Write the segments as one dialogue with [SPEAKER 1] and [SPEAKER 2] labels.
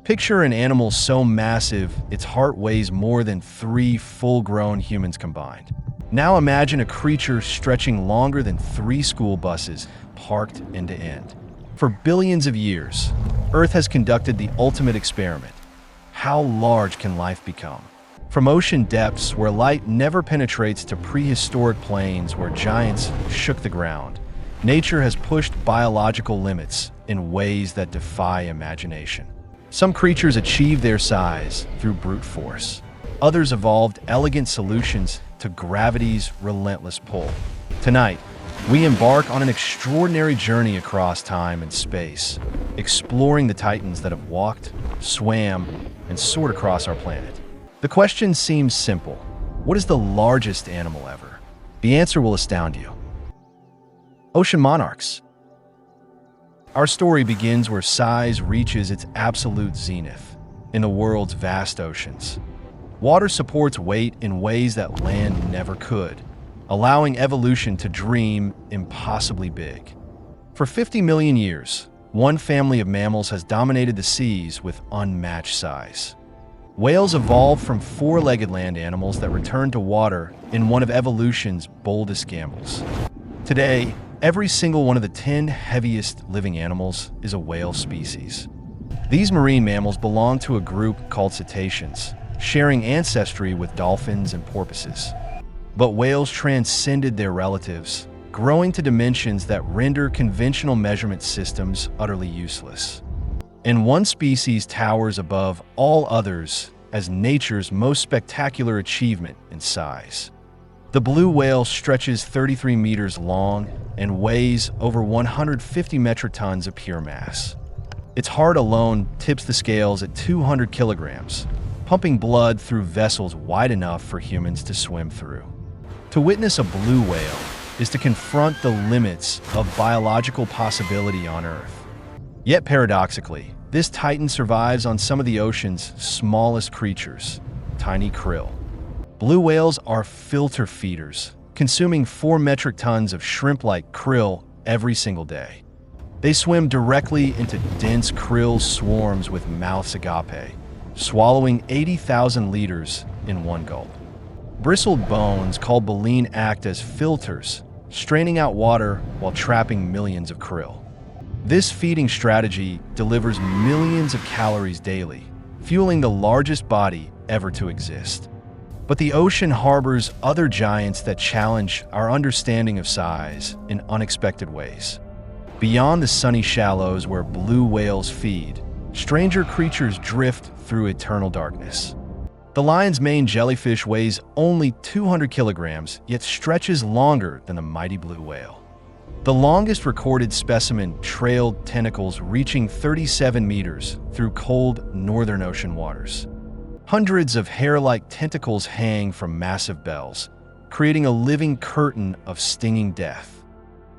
[SPEAKER 1] Picture an animal so massive its heart weighs more than 3 full-grown humans combined. Now imagine a creature stretching longer than 3 school buses parked end to end. For billions of years, Earth has conducted the ultimate experiment. How large can life become? From ocean depths where light never penetrates to prehistoric plains where giants shook the ground, nature has pushed biological limits in ways that defy imagination. Some creatures achieve their size through brute force. Others evolved elegant solutions to gravity's relentless pull. Tonight, we embark on an extraordinary journey across time and space, exploring the titans that have walked, swam, and soared across our planet. The question seems simple. What is the largest animal ever? The answer will astound you. Ocean monarchs. Our story begins where size reaches its absolute zenith, in the world's vast oceans. Water supports weight in ways that land never could, allowing evolution to dream impossibly big. For 50 million years, one family of mammals has dominated the seas with unmatched size. Whales evolved from 4-legged land animals that returned to water in one of evolution's boldest gambles. Today, every single one of the 10 heaviest living animals is a whale species. These marine mammals belong to a group called cetaceans, sharing ancestry with dolphins and porpoises. But whales transcended their relatives, growing to dimensions that render conventional measurement systems utterly useless. And one species towers above all others as nature's most spectacular achievement in size. The blue whale stretches 33 meters long and weighs over 150 metric tons of pure mass. Its heart alone tips the scales at 200 kilograms, pumping blood through vessels wide enough for humans to swim through. To witness a blue whale is to confront the limits of biological possibility on Earth. Yet paradoxically, this titan survives on some of the ocean's smallest creatures, tiny krill. Blue whales are filter feeders, consuming 4 metric tons of shrimp-like krill every single day. They swim directly into dense krill swarms with mouths agape, swallowing 80,000 liters in one gulp. Bristled bones called baleen act as filters, straining out water while trapping millions of krill. This feeding strategy delivers millions of calories daily, fueling the largest body ever to exist. But the ocean harbors other giants that challenge our understanding of size in unexpected ways. Beyond the sunny shallows where blue whales feed, stranger creatures drift through eternal darkness. The lion's mane jellyfish weighs only 200 kilograms, yet stretches longer than the mighty blue whale. The longest recorded specimen trailed tentacles reaching 37 meters through cold northern ocean waters. Hundreds of hair-like tentacles hang from massive bells, creating a living curtain of stinging death.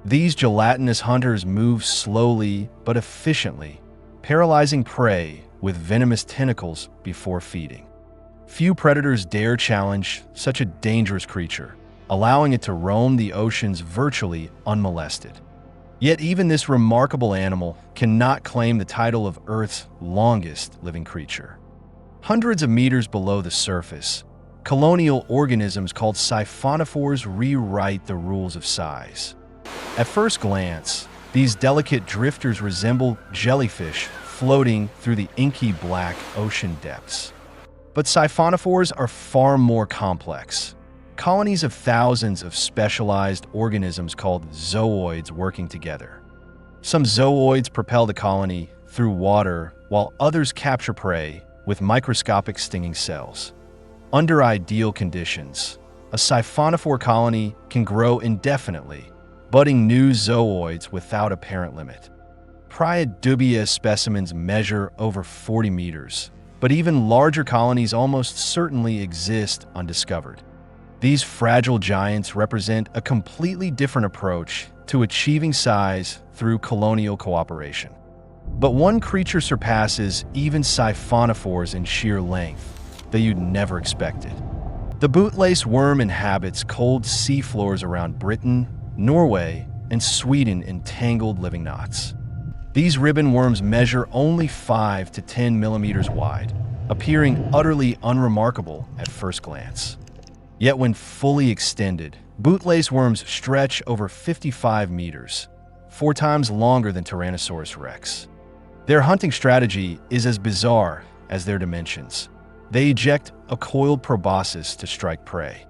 [SPEAKER 1] These gelatinous hunters move slowly but efficiently, paralyzing prey with venomous tentacles before feeding. Few predators dare challenge such a dangerous creature, allowing it to roam the oceans virtually unmolested. Yet even this remarkable animal cannot claim the title of Earth's longest living creature. Hundreds of meters below the surface, colonial organisms called siphonophores rewrite the rules of size. At first glance, these delicate drifters resemble jellyfish floating through the inky black ocean depths. But siphonophores are far more complex. Colonies of thousands of specialized organisms called zooids working together. Some zooids propel the colony through water, while others capture prey with microscopic stinging cells. Under ideal conditions, a siphonophore colony can grow indefinitely, budding new zooids without apparent limit. Priodubia specimens measure over 40 meters, but even larger colonies almost certainly exist undiscovered. These fragile giants represent a completely different approach to achieving size through colonial cooperation. But one creature surpasses even siphonophores in sheer length that you'd never expected. The bootlace worm inhabits cold sea floors around Britain, Norway, and Sweden in tangled living knots. These ribbon worms measure only 5 to 10 millimeters wide, appearing utterly unremarkable at first glance. Yet when fully extended, bootlace worms stretch over 55 meters, 4 times longer than Tyrannosaurus rex. Their hunting strategy is as bizarre as their dimensions. They eject a coiled proboscis to strike prey.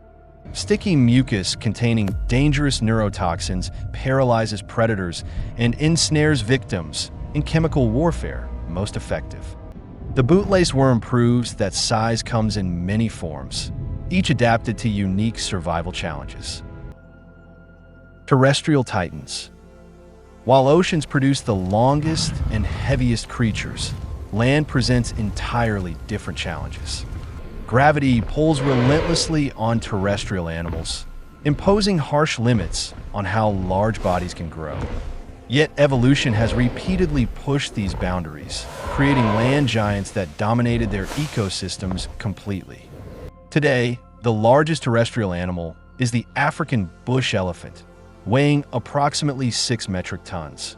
[SPEAKER 1] Sticky mucus containing dangerous neurotoxins paralyzes predators and ensnares victims in chemical warfare most effective. The bootlace worm proves that size comes in many forms, each adapted to unique survival challenges. Terrestrial Titans. While oceans produce the longest and heaviest creatures, land presents entirely different challenges. Gravity pulls relentlessly on terrestrial animals, imposing harsh limits on how large bodies can grow. Yet evolution has repeatedly pushed these boundaries, creating land giants that dominated their ecosystems completely. Today, the largest terrestrial animal is the African bush elephant, weighing approximately 6 metric tons.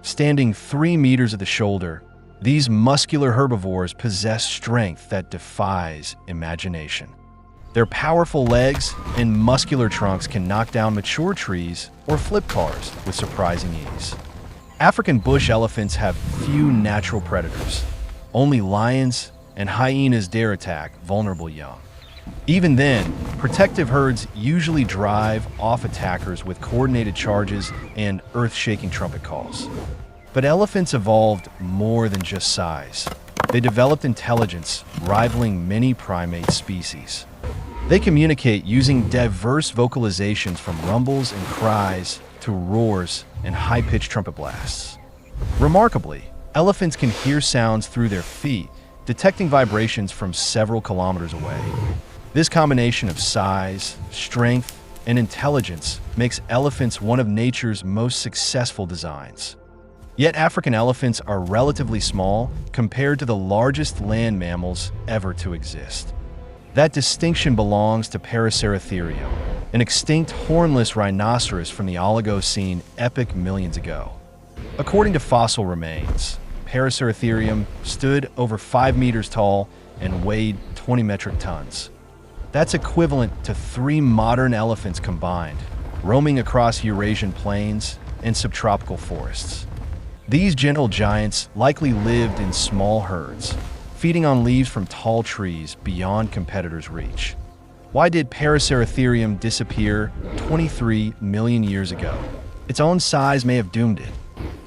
[SPEAKER 1] Standing 3 meters at the shoulder, these muscular herbivores possess strength that defies imagination. Their powerful legs and muscular trunks can knock down mature trees or flip cars with surprising ease. African bush elephants have few natural predators. Only lions and hyenas dare attack vulnerable young. Even then, protective herds usually drive off attackers with coordinated charges and earth-shaking trumpet calls. But elephants evolved more than just size. They developed intelligence, rivaling many primate species. They communicate using diverse vocalizations from rumbles and cries to roars and high-pitched trumpet blasts. Remarkably, elephants can hear sounds through their feet, detecting vibrations from several kilometers away. This combination of size, strength, and intelligence makes elephants one of nature's most successful designs. Yet African elephants are relatively small compared to the largest land mammals ever to exist. That distinction belongs to Paraceratherium, an extinct hornless rhinoceros from the Oligocene epoch millions ago. According to fossil remains, Paraceratherium stood over 5 meters tall and weighed 20 metric tons. That's equivalent to 3 modern elephants combined, roaming across Eurasian plains and subtropical forests. These gentle giants likely lived in small herds, feeding on leaves from tall trees beyond competitors' reach. Why did Paraceratherium disappear 23 million years ago? Its own size may have doomed it.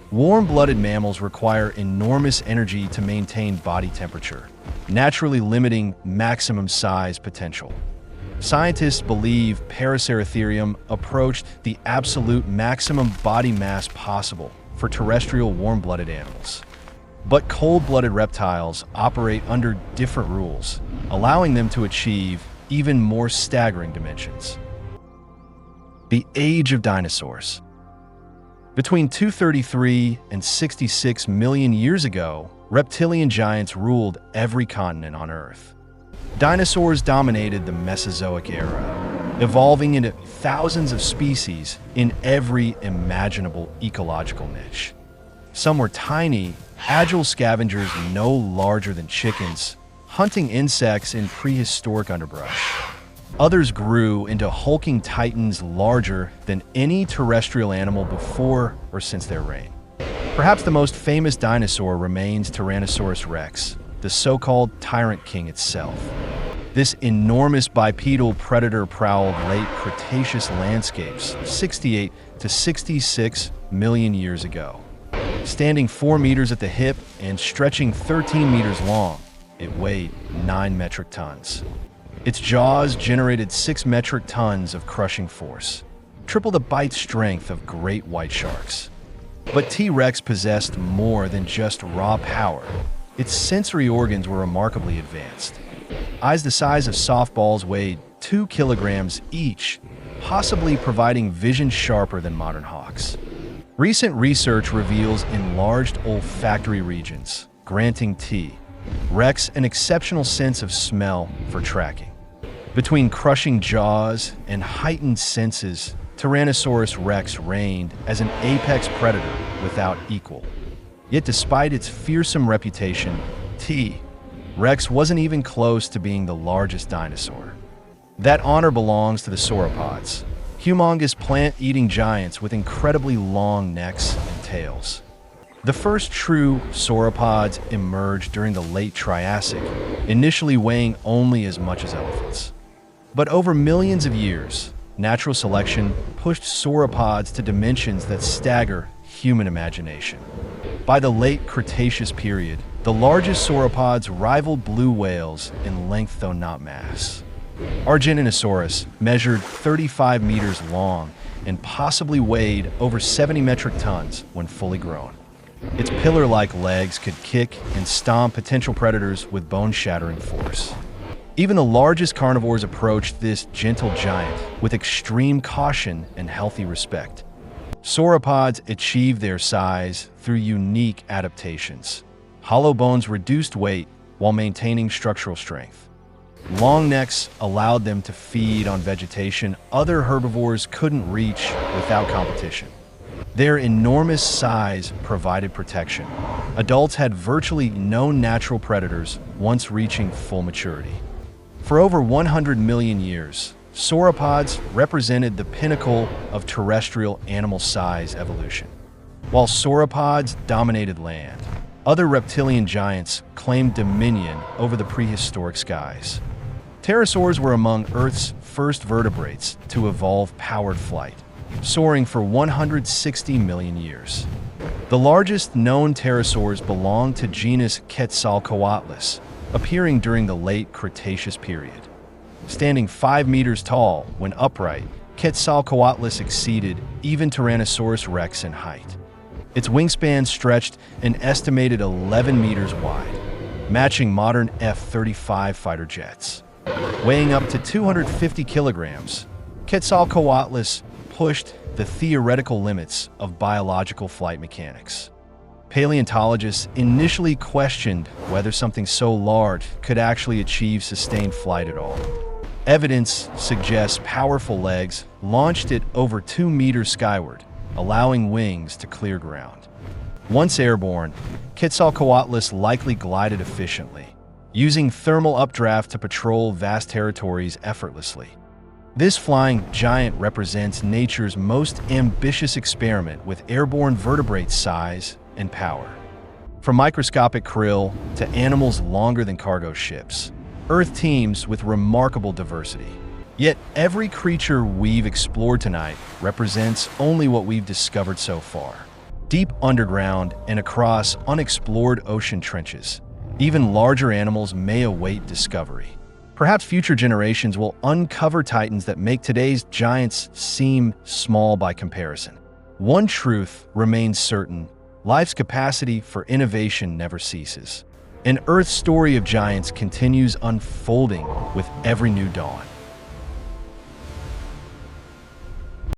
[SPEAKER 1] Warm-blooded mammals require enormous energy to maintain body temperature, naturally limiting maximum size potential. Scientists believe Paraceratherium approached the absolute maximum body mass possible for terrestrial warm-blooded animals. But cold-blooded reptiles operate under different rules, allowing them to achieve even more staggering dimensions. The Age of Dinosaurs. Between 233 and 66 million years ago, reptilian giants ruled every continent on Earth. Dinosaurs dominated the Mesozoic era, evolving into thousands of species in every imaginable ecological niche. Some were tiny, agile scavengers no larger than chickens, hunting insects in prehistoric underbrush. Others grew into hulking titans larger than any terrestrial animal before or since their reign. Perhaps the most famous dinosaur remains Tyrannosaurus rex, the so-called Tyrant King itself. This enormous bipedal predator prowled late Cretaceous landscapes 68 to 66 million years ago. Standing 4 meters at the hip and stretching 13 meters long, it weighed 9 metric tons. Its jaws generated 6 metric tons of crushing force, triple the bite strength of great white sharks. But T-Rex possessed more than just raw power. Its sensory organs were remarkably advanced. Eyes the size of softballs weighed 2 kilograms each, possibly providing vision sharper than modern hawks. Recent research reveals enlarged olfactory regions, granting T-Rex an exceptional sense of smell for tracking. Between crushing jaws and heightened senses, Tyrannosaurus rex reigned as an apex predator without equal. Yet despite its fearsome reputation, T. rex wasn't even close to being the largest dinosaur. That honor belongs to the sauropods, humongous plant-eating giants with incredibly long necks and tails. The first true sauropods emerged during the late Triassic, initially weighing only as much as elephants. But over millions of years, natural selection pushed sauropods to dimensions that stagger human imagination. By the late Cretaceous period, the largest sauropods rivaled blue whales in length though not mass. Argentinosaurus measured 35 meters long and possibly weighed over 70 metric tons when fully grown. Its pillar-like legs could kick and stomp potential predators with bone-shattering force. Even the largest carnivores approached this gentle giant with extreme caution and healthy respect. Sauropods achieved their size through unique adaptations. Hollow bones reduced weight while maintaining structural strength. Long necks allowed them to feed on vegetation other herbivores couldn't reach without competition. Their enormous size provided protection. Adults had virtually no natural predators once reaching full maturity. For over 100 million years, sauropods represented the pinnacle of terrestrial animal size evolution. While sauropods dominated land, other reptilian giants claimed dominion over the prehistoric skies. Pterosaurs were among Earth's first vertebrates to evolve powered flight, soaring for 160 million years. The largest known pterosaurs belonged to genus Quetzalcoatlus, appearing during the late Cretaceous period. Standing 5 meters tall when upright, Quetzalcoatlus exceeded even Tyrannosaurus rex in height. Its wingspan stretched an estimated 11 meters wide, matching modern F-35 fighter jets. Weighing up to 250 kilograms, Quetzalcoatlus pushed the theoretical limits of biological flight mechanics. Paleontologists initially questioned whether something so large could actually achieve sustained flight at all. Evidence suggests powerful legs launched it over 2 meters skyward, allowing wings to clear ground. Once airborne, Quetzalcoatlus likely glided efficiently, using thermal updraft to patrol vast territories effortlessly. This flying giant represents nature's most ambitious experiment with airborne vertebrate size and power. From microscopic krill to animals longer than cargo ships, Earth teems with remarkable diversity. Yet every creature we've explored tonight represents only what we've discovered so far. Deep underground and across unexplored ocean trenches, even larger animals may await discovery. Perhaps future generations will uncover titans that make today's giants seem small by comparison. One truth remains certain: life's capacity for innovation never ceases. And Earth's story of giants continues unfolding with every new dawn.